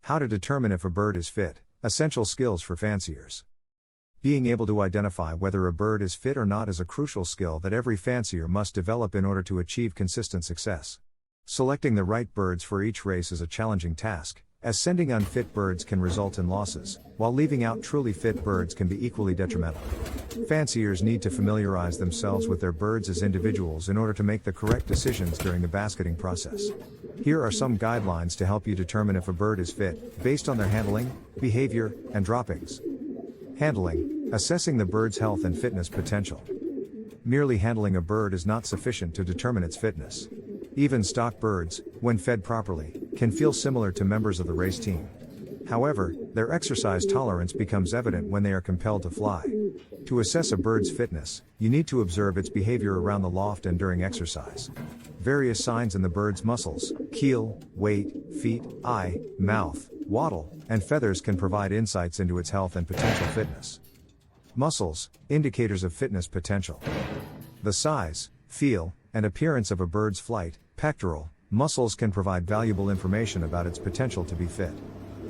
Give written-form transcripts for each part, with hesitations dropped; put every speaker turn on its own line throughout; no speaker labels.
How to determine if a bird is fit, essential skills for fanciers. Being able to identify whether a bird is fit or not is a crucial skill that every fancier must develop in order to achieve consistent success. Selecting the right birds for each race is a challenging task, as sending unfit birds can result in losses, while leaving out truly fit birds can be equally detrimental. Fanciers need to familiarize themselves with their birds as individuals in order to make the correct decisions during the basketing process. Here are some guidelines to help you determine if a bird is fit, based on their handling, behavior, and droppings. Handling: assessing the bird's health and fitness potential. Merely handling a bird is not sufficient to determine its fitness. Even stock birds, when fed properly, can feel similar to members of the race team. However, their exercise tolerance becomes evident when they are compelled to fly. To assess a bird's fitness, you need to observe its behavior around the loft and during exercise. Various signs in the bird's muscles, keel, weight, feet, eye, mouth, wattle, and feathers can provide insights into its health and potential fitness. Muscles, indicators of fitness potential. The size, feel, and appearance of a bird's flight, pectoral, muscles can provide valuable information about its potential to be fit.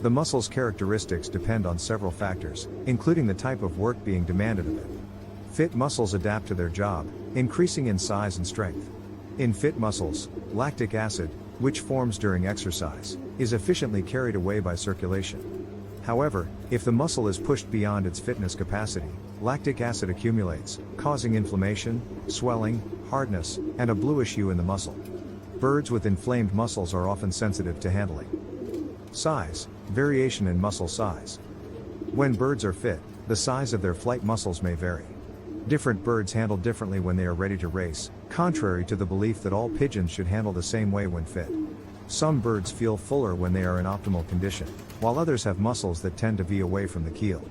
The muscle's characteristics depend on several factors, including the type of work being demanded of it. Fit muscles adapt to their job, increasing in size and strength. In fit muscles, lactic acid, which forms during exercise, is efficiently carried away by circulation. However, if the muscle is pushed beyond its fitness capacity, lactic acid accumulates, causing inflammation, swelling, hardness, and a bluish hue in the muscle. Birds with inflamed muscles are often sensitive to handling. Size: variation in muscle size. When birds are fit, the size of their flight muscles may vary. Different birds handle differently when they are ready to race, contrary to the belief that all pigeons should handle the same way when fit. Some birds feel fuller when they are in optimal condition, while others have muscles that tend to V away from the keel.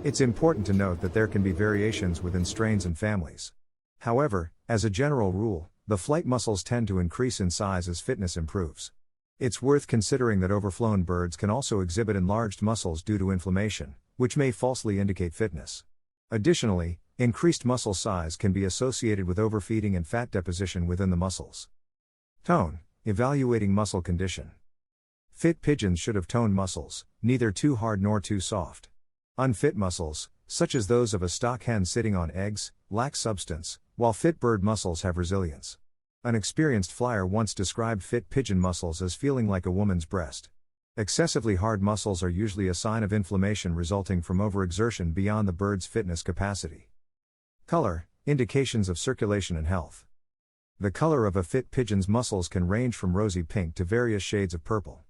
It's important to note that there can be variations within strains and families. However, as a general rule, the flight muscles tend to increase in size as fitness improves. It's worth considering that overflown birds can also exhibit enlarged muscles due to inflammation, which may falsely indicate fitness. Additionally, increased muscle size can be associated with overfeeding and fat deposition within the muscles. Tone: evaluating muscle condition. Fit pigeons should have toned muscles, neither too hard nor too soft. Unfit muscles, such as those of a stock hen sitting on eggs, lack substance, while fit bird muscles have resilience. An experienced flyer once described fit pigeon muscles as feeling like a woman's breast. Excessively hard muscles are usually a sign of inflammation resulting from overexertion beyond the bird's fitness capacity. Color: indications of circulation and health. The color of a fit pigeon's muscles can range from rosy pink to various shades of purple.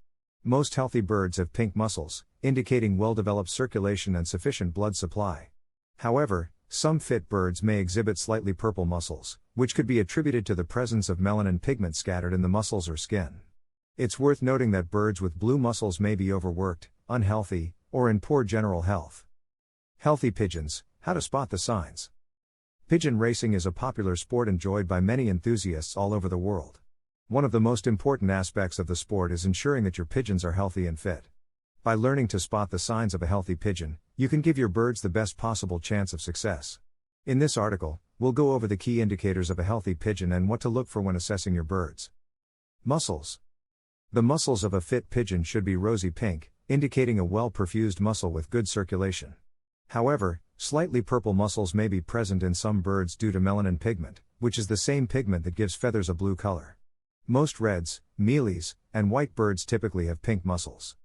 Most healthy birds have pink muscles, indicating well-developed circulation and sufficient blood supply. However, some fit birds may exhibit slightly purple muscles, which could be attributed to the presence of melanin pigment scattered in the muscles or skin. It's worth noting that birds with blue muscles may be overworked, unhealthy, or in poor general health. Healthy pigeons: how to spot the signs. Pigeon racing is a popular sport enjoyed by many enthusiasts all over the world. One of the most important aspects of the sport is ensuring that your pigeons are healthy and fit. By learning to spot the signs of a healthy pigeon, you can give your birds the best possible chance of success. In this article, we'll go over the key indicators of a healthy pigeon and what to look for when assessing your birds. Muscles. The muscles of a fit pigeon should be rosy pink, indicating a well-perfused muscle with good circulation. However, slightly purple muscles may be present in some birds due to melanin pigment, which is the same pigment that gives feathers a blue color. Most reds, mealies, and white birds typically have pink muscles.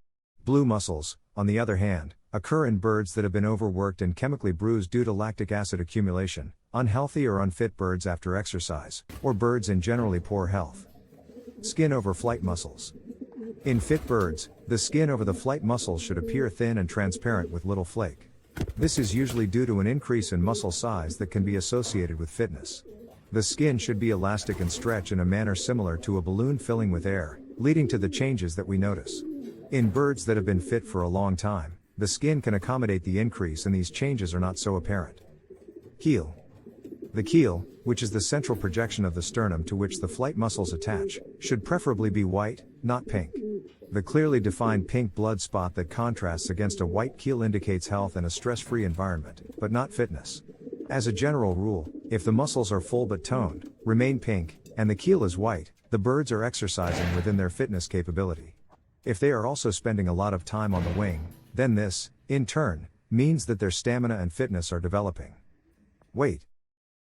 Blue muscles, on the other hand, occur in birds that have been overworked and chemically bruised due to lactic acid accumulation, unhealthy or unfit birds after exercise, or birds in generally poor health. Skin over flight muscles. In fit birds, the skin over the flight muscles should appear thin and transparent with little flake. This is usually due to an increase in muscle size that can be associated with fitness. The skin should be elastic and stretch in a manner similar to a balloon filling with air, leading to the changes that we notice. In birds that have been fit for a long time, the skin can accommodate the increase and these changes are not so apparent. Keel. The keel, which is the central projection of the sternum to which the flight muscles attach, should preferably be white, not pink. The clearly defined pink blood spot that contrasts against a white keel indicates health and a stress-free environment, but not fitness. As a general rule, if the muscles are full but toned, remain pink, and the keel is white, the birds are exercising within their fitness capability. If they are also spending a lot of time on the wing, then this, in turn, means that their stamina and fitness are developing. Weight.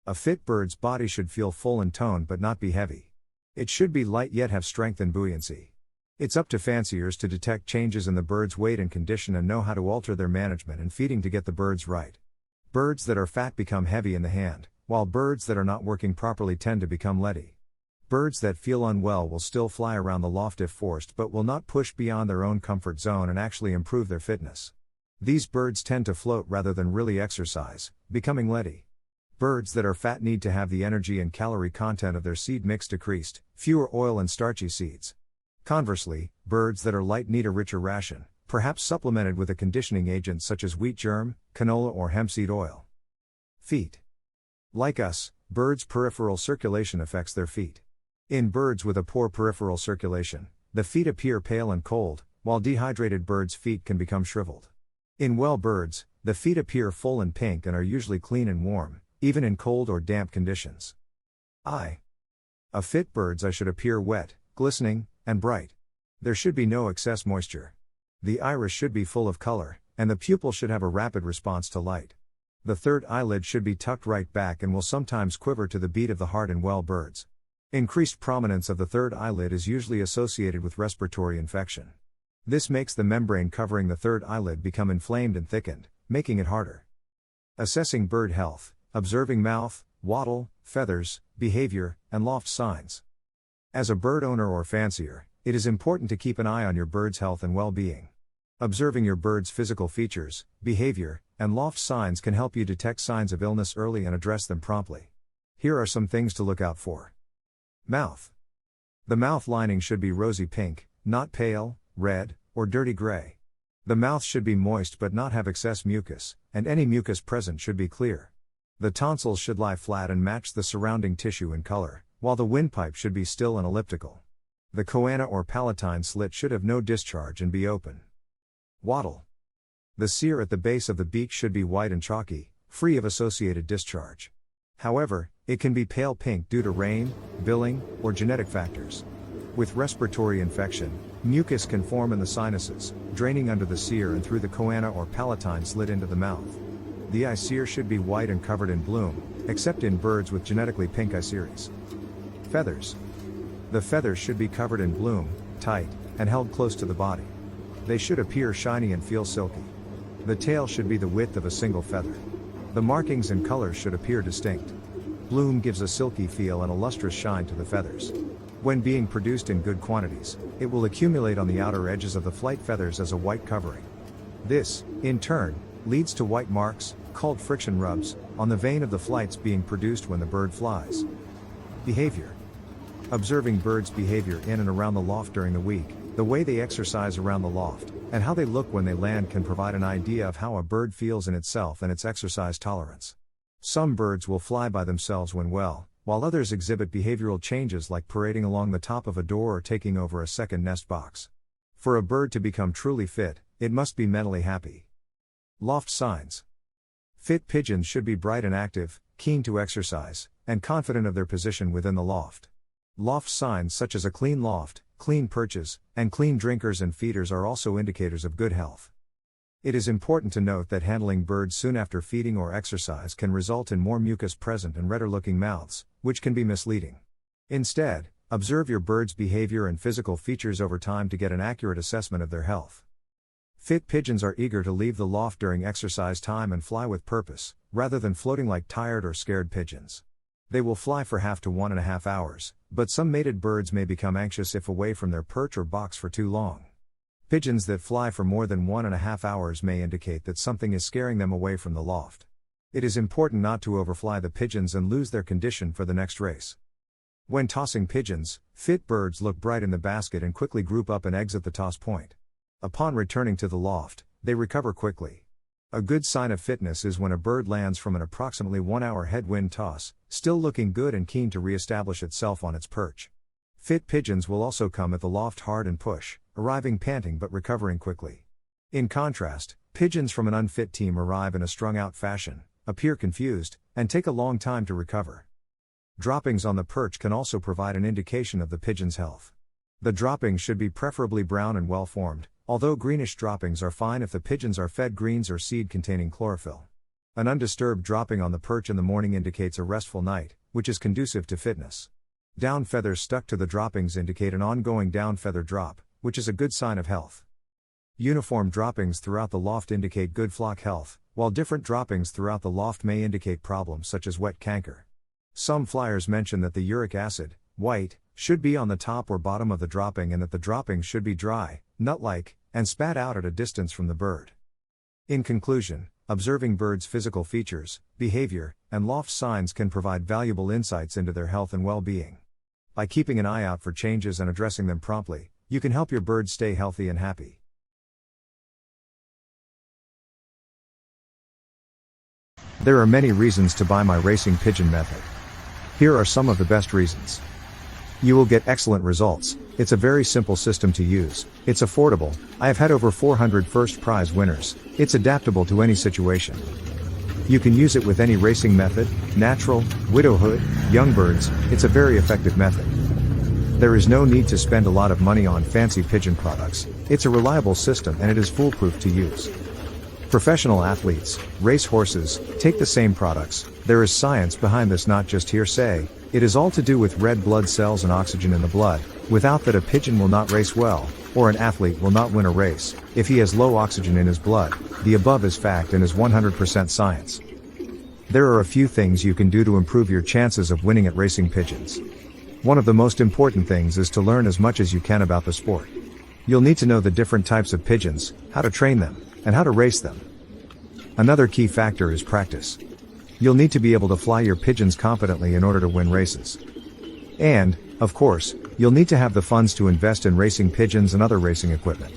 A fit bird's body should feel full and toned but not be heavy. It should be light yet have strength and buoyancy. It's up to fanciers to detect changes in the bird's weight and condition and know how to alter their management and feeding to get the birds right. Birds that are fat become heavy in the hand, while birds that are not working properly tend to become leady. Birds that feel unwell will still fly around the loft if forced but will not push beyond their own comfort zone and actually improve their fitness. These birds tend to float rather than really exercise, becoming leady. Birds that are fat need to have the energy and calorie content of their seed mix decreased, fewer oil and starchy seeds. Conversely, birds that are light need a richer ration, perhaps supplemented with a conditioning agent such as wheat germ, canola or hemp seed oil. Feet. Like us, birds' peripheral circulation affects their feet. In birds with a poor peripheral circulation, the feet appear pale and cold, while dehydrated birds' feet can become shriveled. In well birds, the feet appear full and pink and are usually clean and warm, even in cold or damp conditions. Eye. A fit bird's eye should appear wet, glistening, and bright. There should be no excess moisture. The iris should be full of color, and the pupil should have a rapid response to light. The third eyelid should be tucked right back and will sometimes quiver to the beat of the heart in well birds. Increased prominence of the third eyelid is usually associated with respiratory infection. This makes the membrane covering the third eyelid become inflamed and thickened, making it harder. Assessing bird health, observing mouth, wattle, feathers, behavior, and loft signs. As a bird owner or fancier, it is important to keep an eye on your bird's health and well-being. Observing your bird's physical features, behavior, and loft signs can help you detect signs of illness early and address them promptly. Here are some things to look out for. Mouth. The mouth lining should be rosy pink, not pale, red, or dirty gray. The mouth should be moist but not have excess mucus, and any mucus present should be clear. The tonsils should lie flat and match the surrounding tissue in color, while the windpipe should be still and elliptical. The choana or palatine slit should have no discharge and be open. Wattle. The cere at the base of the beak should be white and chalky, free of associated discharge. However, it can be pale pink due to rain, billing, or genetic factors. With respiratory infection, mucus can form in the sinuses, draining under the cere and through the choana or palatine slit into the mouth. The eye cere should be white and covered in bloom, except in birds with genetically pink eye ceres. Feathers. The feathers should be covered in bloom, tight, and held close to the body. They should appear shiny and feel silky. The tail should be the width of a single feather. The markings and colors should appear distinct. Bloom gives a silky feel and a lustrous shine to the feathers. When being produced in good quantities, it will accumulate on the outer edges of the flight feathers as a white covering. This, in turn, leads to white marks, called friction rubs, on the vein of the flights being produced when the bird flies. Behavior. Observing birds' behavior in and around the loft during the week, the way they exercise around the loft, and how they look when they land can provide an idea of how a bird feels in itself and its exercise tolerance. Some birds will fly by themselves when well, while others exhibit behavioral changes like parading along the top of a door or taking over a second nest box. For a bird to become truly fit, it must be mentally happy. Loft signs. Fit pigeons should be bright and active, keen to exercise, and confident of their position within the loft. Loft signs such as a clean loft, clean perches, and clean drinkers and feeders are also indicators of good health. It is important to note that handling birds soon after feeding or exercise can result in more mucus present and redder-looking mouths, which can be misleading. Instead, observe your bird's behavior and physical features over time to get an accurate assessment of their health. Fit pigeons are eager to leave the loft during exercise time and fly with purpose, rather than floating like tired or scared pigeons. They will fly for half to 1.5 hours, but some mated birds may become anxious if away from their perch or box for too long. Pigeons that fly for more than 1.5 hours may indicate that something is scaring them away from the loft. It is important not to overfly the pigeons and lose their condition for the next race. When tossing pigeons, fit birds look bright in the basket and quickly group up and exit the toss point. Upon returning to the loft, they recover quickly. A good sign of fitness is when a bird lands from an approximately 1-hour headwind toss, still looking good and keen to re-establish itself on its perch. Fit pigeons will also come at the loft hard and push, arriving panting but recovering quickly. In contrast, pigeons from an unfit team arrive in a strung-out fashion, appear confused, and take a long time to recover. Droppings on the perch can also provide an indication of the pigeon's health. The droppings should be preferably brown and well formed, although greenish droppings are fine if the pigeons are fed greens or seed containing chlorophyll. An undisturbed dropping on the perch in the morning indicates a restful night, which is conducive to fitness. Down feathers stuck to the droppings indicate an ongoing down feather drop, which is a good sign of health. Uniform droppings throughout the loft indicate good flock health, while different droppings throughout the loft may indicate problems such as wet canker. Some flyers mention that the uric acid, white, should be on the top or bottom of the dropping and that the droppings should be dry, nut-like, and spat out at a distance from the bird. In conclusion, observing birds' physical features, behavior, and loft signs can provide valuable insights into their health and well-being. By keeping an eye out for changes and addressing them promptly, you can help your birds stay healthy and happy. There are many reasons to buy my racing pigeon method. Here are some of the best reasons. You will get excellent results. It's a very simple system to use. It's affordable. I have had over 400 first prize winners. It's adaptable to any situation. You can use it with any racing method, natural, widowhood, young birds. It's a very effective method. There is no need to spend a lot of money on fancy pigeon products. It's a reliable system and it is foolproof to use. Professional athletes, race horses, take the same products. There is science behind this, not just hearsay. It is all to do with red blood cells and oxygen in the blood. Without that, a pigeon will not race well, or an athlete will not win a race. If he has low oxygen in his blood, the above is fact and is 100% science. There are a few things you can do to improve your chances of winning at racing pigeons. One of the most important things is to learn as much as you can about the sport. You'll need to know the different types of pigeons, how to train them, and how to race them. Another key factor is practice. You'll need to be able to fly your pigeons competently in order to win races. And, of course, you'll need to have the funds to invest in racing pigeons and other racing equipment.